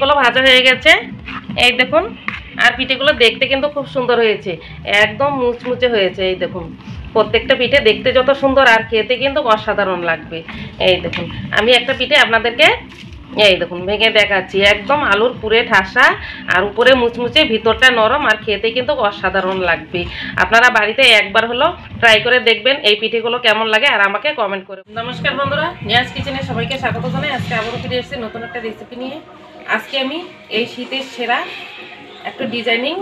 গুলো ভাজা হয়ে গেছে, এই দেখুন। আর পিঠেগুলো দেখতে কিন্তু খুব সুন্দর হয়েছে, একদম মুচমুচে হয়েছে। এই দেখুন, প্রত্যেকটা পিঠে দেখতে যত সুন্দর আর খেতে কিন্তু অসাধারণ লাগবে। এই দেখুন, আমি একটা পিঠে আপনাদেরকে এই দেখুন ভেঙে দেখাচ্ছি। একদম আলুর পুরে ঠাসা আর উপরে মুচমুচে, ভিতরটা নরম, আর খেতে কিন্তু অসাধারণ লাগবে। আপনারা বাড়িতে একবার হলো ট্রাই করে দেখবেন এই পিঠেগুলো কেমন লাগে, আর আমাকে কমেন্ট করে। নমস্কার বন্ধুরা, নিয়াজ কিচেনে সবাইকে স্বাগত জানাই। আজকে আবারও ফিরে এসেছি নতুন একটা রেসিপি নিয়ে। আজকে আমি এই শীতের সেরা একটা ডিজাইনিং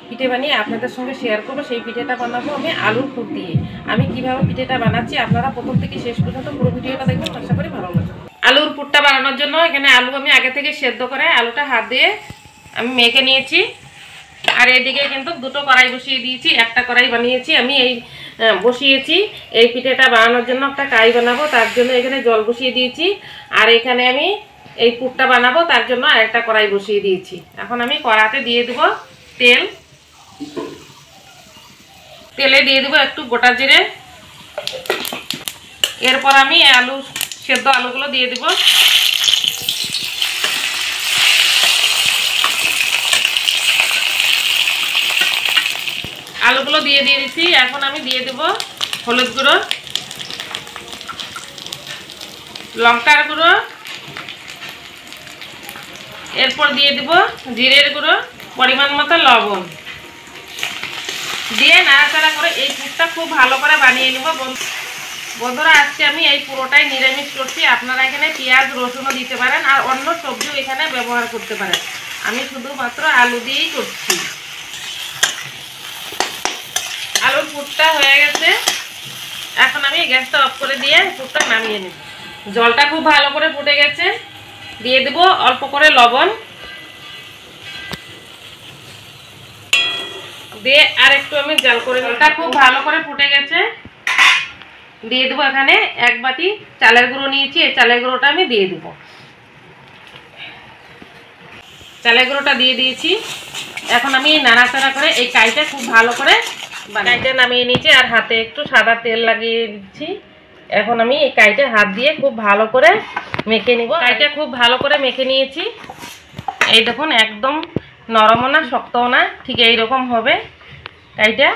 পিঠে বানিয়ে আপনাদের সঙ্গে শেয়ার করবো। সেই পিঠেটা বানাবো আমি আলুর পুর দিয়ে। আমি কিভাবে পিঠেটা বানাচ্ছি আপনারা প্রথম থেকে শেষ পর্যন্ত পুরো ভিডিওটা দেখবেন, আশা করি ভালো লাগবে। আলুর পুরটা বানানোর জন্য এখানে আলু আমি আগে থেকে সেদ্ধ করে আলুটা হাত দিয়ে আমি মেখে নিয়েছি। আর এদিকে কিন্তু দুটো কড়াই বসিয়ে দিয়েছি, একটা কড়াই বানিয়েছি আমি এই বসিয়েছি। এই পিঠেটা বানানোর জন্য একটা কড়াই বানাবো, তার জন্য এখানে জল বসিয়ে দিয়েছি। আর এখানে আমি এই পুরটা বানাবো, তার জন্য আরেকটা কড়াই বসিয়ে দিয়েছি। এখন আমি কড়াতে দিয়ে দেব তেল। তেলে দিয়ে দেবো একটু গোটা জিরে। এরপর আমি আলু সেদ্ধ আলুগুলো দিয়ে দেব। আলুগুলো দিয়ে দিয়েছি। এখন আমি দিয়ে দেব হলুদ গুঁড়ো, লঙ্কার গুঁড়ো, এরপর দিয়ে দেব জিরের গুঁড়ো, পরিমাণ মতো লবণ দিয়ে নাড়াচাড়া করে এই পুরটা খুব ভালো করে বানিয়ে নেব। বন্ধুরা, আজকে আমি এই পুরোটাই নিরামিষ করছি। আপনারা এখানে পেঁয়াজ রসুনও দিতে পারেন, আর অন্য সবজিও এখানে ব্যবহার করতে পারেন। আমি শুধুমাত্র আলু দিয়েই করছি। আলুর পুরটা হয়ে গেছে, এখন আমি গ্যাসটা অফ করে দিয়ে পুরটা নামিয়ে নেব। জলটা খুব ভালো করে ফুটে গেছে, দিয়ে দেব অল্প করে লবণ, দিয়ে আর একটু আমি জাল করে। জলটা খুব ভালো করে ফুটে গেছে, দিয়ে দেবো এখানে এক বাটি চালের গুঁড়ো নিয়েছি। এই চালের গুঁড়োটা আমি দিয়ে দেবো। চালের গুঁড়োটা দিয়ে দিয়েছি। এখন আমি নাড়াচাড়া করে এই কাইটা খুব ভালো করে কাইটা নামিয়ে নিয়েছি, আর হাতে একটু সাদা তেল লাগিয়ে দিচ্ছি। এখন আমি এই কাইটা হাত দিয়ে খুব ভালো করে মেখে নিব। কাইটা খুব ভালো করে মেখে নিয়েছি। এই দেখুন, একদম নরমও না শক্তও না, ঠিক এইরকম হবে কাইটা।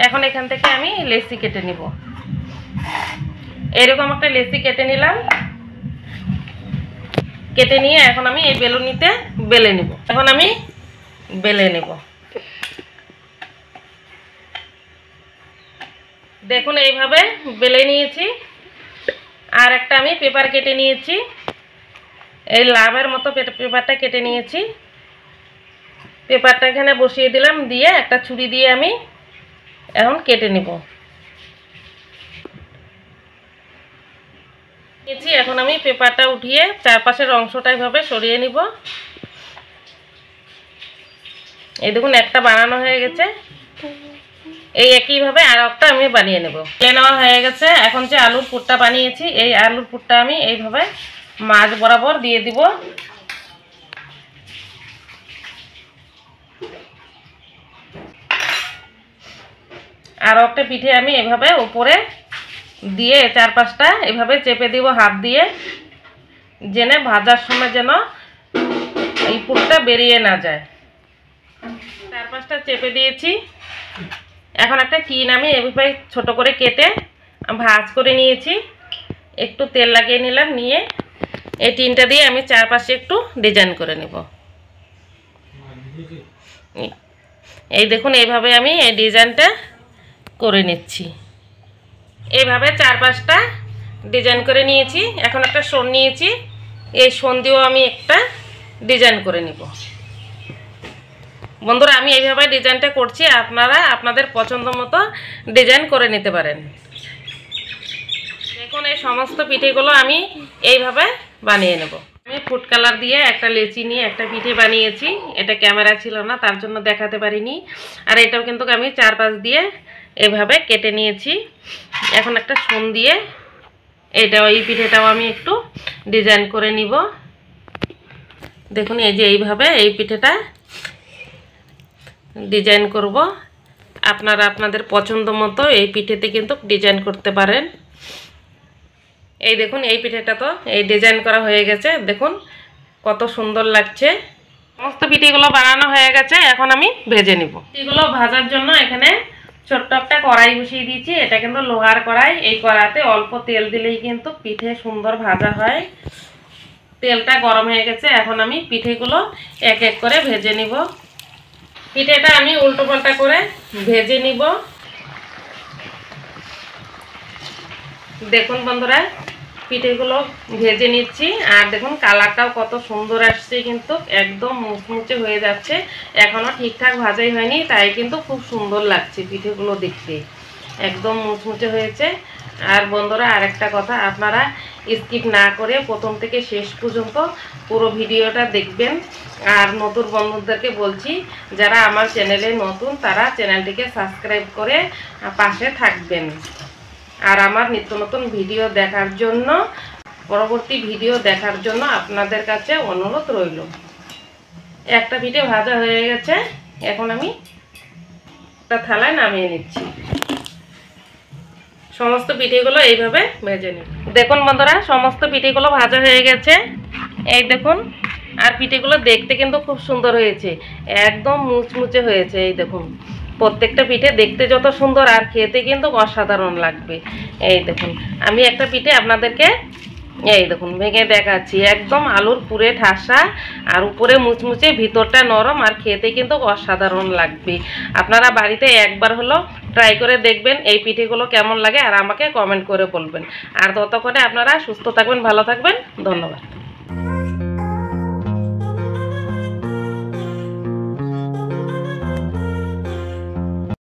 এখন এখান থেকে আমি লেচি কেটে নিব। এরকম একটা লেচি কেটে নিলাম। কেটে নিয়ে এখন আমি এই বেলুনিতে বেলে নেব। এখন আমি বেলে নেব। দেখুন, এইভাবে বেলে নিয়েছি। আর একটা আমি পেপার কেটে নিয়েছি, এই লাভের মতো পেপারটা কেটে নিয়েছি। পেপারটা এখানে বসিয়ে দিলাম, দিয়ে একটা ছুরি দিয়ে আমি এখন কেটে নেব। এখন আমি পেপারটা উঠিয়ে চারপাশের অংশটা এভাবে সরিয়ে নিব। এই দেখুন, একটা বানানো হয়ে গেছে। এই একইভাবে আর একটা আমি বানিয়ে নেব। বেলে নেওয়া হয়ে গেছে। এখন যে আলুর পুরটা বানিয়েছি, এই আলুর পুরটা আমি এইভাবে মাছ বরাবর দিয়ে দিব। আর একটা পিঠে আমি এভাবে উপরে দিয়ে চারপাশটা এভাবে চেপে দিব হাত দিয়ে, যেন ভাজার সময় যেন এই পুরটা বেরিয়ে না যায়। চারপাশটা চেপে দিয়েছি। এখন একটা টিন আমি এভাবে ছোট করে কেটে ভাঁজ করে নিয়েছি। একটু তেল লাগিয়ে নিলাম, নিয়ে এই টিনটা দিয়ে আমি চারপাশে একটু ডিজাইন করে নেব। এই দেখুন, এইভাবে আমি এই ডিজাইনটা করে নিচ্ছি। এইভাবে চারপাশটা ডিজাইন করে নিয়েছি। এখন একটা শোন নিয়েছি, এই শোন দিয়েও আমি একটা ডিজাইন করে নিব। বন্ধুরা, আমি এইভাবে ডিজাইনটা করছি, আপনারা আপনাদের পছন্দ মতো ডিজাইন করে নিতে পারেন। দেখুন, এই সমস্ত পিঠেগুলো আমি এইভাবে বানিয়ে নেব। আমি ফুড কালার দিয়ে একটা লেচি নিয়ে একটা পিঠে বানিয়েছি। এটা ক্যামেরা ছিল না, তার জন্য দেখাতে পারিনি। আর এটাও কিন্তু আমি চারপাশ দিয়ে এভাবে কেটে নিয়েছি। এখন একটা শোন দিয়ে এই পিঠেটাও আমি একটু ডিজাইন করে নিব। দেখুন, এই যে এইভাবে এই পিঠেটা ডিজাইন করব। আপনারা আপনাদের পছন্দ মতো এই পিঠেতে কিন্তু ডিজাইন করতে পারেন। এই দেখুন, এই পিঠেটা তো এই ডিজাইন করা হয়ে গেছে। দেখুন কত সুন্দর লাগছে। সমস্ত পিঠেগুলো বানানো হয়ে গেছে, এখন আমি ভেজে নিব। পিঠেগুলো ভাজার জন্য এখানে ছোট্ট একটা কড়াই বসিয়ে দিয়েছি। এটা কিন্তু লোহার কড়াই। এই কড়াইতে অল্প তেল দিলেই কিন্তু পিঠে সুন্দর ভাজা হয়। তেলটা গরম হয়ে গেছে, এখন আমি পিঠেগুলো এক এক করে ভেজে নিব। পিঠেটা আমি উল্টো পাল্টা করে ভেজে নিব। দেখুন বন্ধুরা, পিঠেগুলো ভেজে নিচ্ছি, আর দেখুন কালারটাও কত সুন্দর আসছে, কিন্তু একদম মুচমুচে হয়ে যাচ্ছে। এখনও ঠিকঠাক ভাজাই হয়নি, তাই কিন্তু খুব সুন্দর লাগছে পিঠেগুলো দেখতে, একদম মুচমুচে হয়েছে। আর বন্ধুরা, আরেকটা কথা, আপনারা স্কিপ না করে প্রথম থেকে শেষ পর্যন্ত পুরো ভিডিওটা দেখবেন। আর নতুন বন্ধুদেরকে বলছি, যারা আমার চ্যানেলে নতুন তারা চ্যানেলটিকে সাবস্ক্রাইব করে পাশে থাকবেন। আর আমার নিত্য নতুন ভিডিও দেখার জন্য, পরবর্তী ভিডিও দেখার জন্য আপনাদের কাছে অনুরোধ রইল। একটা পিঠে ভাজা হয়ে গেছে, এখন আমি একটা থালায় নামিয়ে নিচ্ছি। সমস্ত পিঠেগুলো এইভাবে ভেজে নিই। দেখুন বন্ধুরা, সমস্ত পিঠেগুলো ভাজা হয়ে গেছে, এই দেখুন। আর পিঠেগুলো দেখতে কিন্তু খুব সুন্দর হয়েছে, একদম মুচমুচে হয়েছে। এই দেখুন, প্রত্যেকটা পিঠে দেখতে যত সুন্দর আর খেতে কিন্তু অসাধারণ লাগবে। এই দেখুন, আমি একটা পিঠে আপনাদেরকে এই দেখুন ভেঙে দেখাচ্ছি। একদম আলুর পুরে ঠাসা, আর উপরে মুচমুচে, ভিতরটা নরম, আর খেতে কিন্তু অসাধারণ লাগবে। আপনারা বাড়িতে একবার হলো ট্রাই করে দেখবেন এই পিঠেগুলো কেমন লাগে, আর আমাকে কমেন্ট করে বলবেন। আর ততক্ষণে আপনারা সুস্থ থাকবেন, ভালো থাকবেন। ধন্যবাদ।